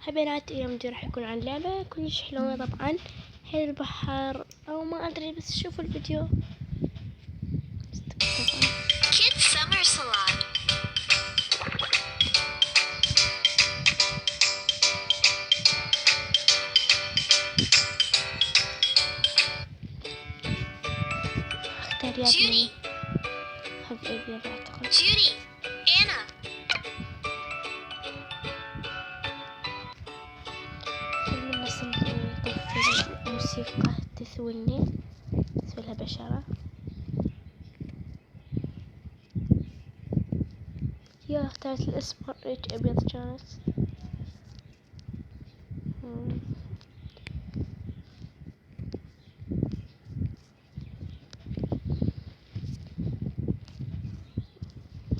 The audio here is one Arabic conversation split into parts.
هاي بنات اليوم راح يكون عن لعبة كلش حلوة طبعا. هاي البحر او ما ادري، بس شوفوا الفيديو. Kids Summer Salon. اختار يا Judy. هذا ابيض اعتقد. Judy. Anna. خلينا نطفي الموسيقى تثولني، تسوي لها بشرة. يا اختارت الاسمر، ريت ابيض كانت.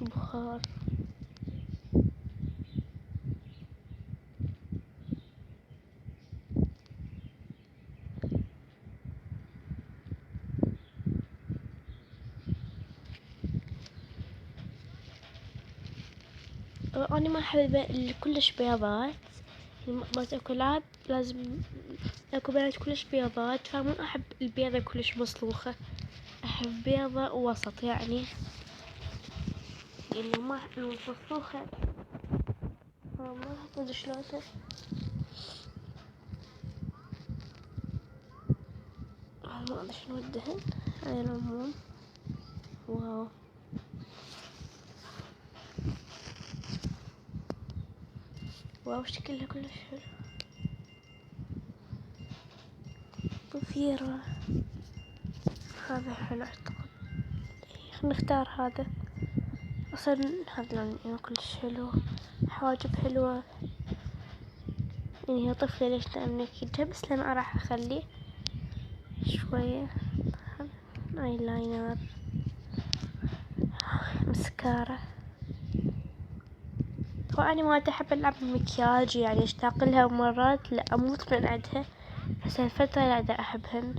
بخار. أنا ما أحب كلش بياضات، مرات أكو لعب لازم أكو بنات كلش بياضات، فمو أحب البيضة كلش مصلوخة، أحب بيضة وسط يعني، لأنه ما أحب المصلوخة ما أحب شلونها. ما أدري شنو الدهن. على العموم واو، واو شكلها كلش حلو. ضفيرة هذا حلو اعتقد. خلينا نختار هذا، اصلا هذا لون كلش حلو. حواجب حلوة، يعني هي طفلة ليش نأكدها، بس لما راح اخليه شوية. اي لاينر، مسكارة. وأنا ما أحب ألعب بالمكياج، يعني أشتاق لها مرات لا أموت من عندها، بس هالفترة قاعدة أحبهن.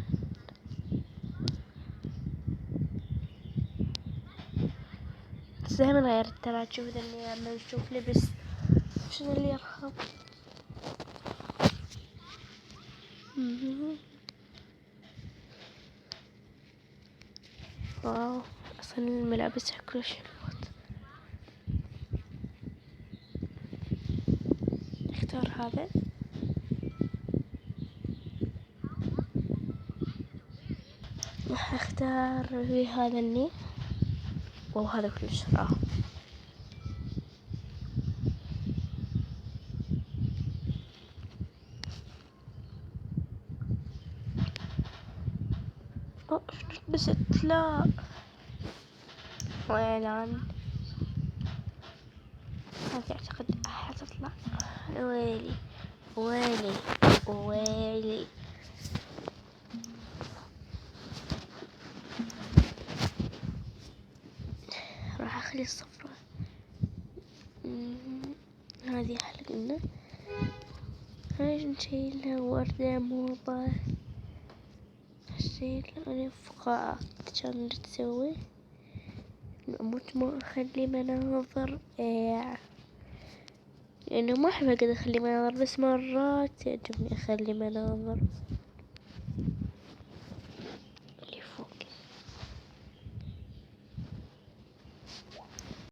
بس دايما غيرت ترى، تشوف ذني لما نشوف لبس شنو اللي يرخب. واو أصلا الملابس كلش حلوة. اختار هذا. راح اختار في هذا اللي وهذا كلش راه. شنو لبست؟ لا ويلان هذه اعتقد حتطلع. ويلي ويلي ويلي. راح اخلي الصفرة. هذه حلقنا. هاي نشيلها وردة موضة. حسيت أنا فقاعات كانت تسوي أموت ما أخلي مناظر يعني ما أحب أقعد أخلي مناظر، بس مرات يعجبني أخلي مناظر.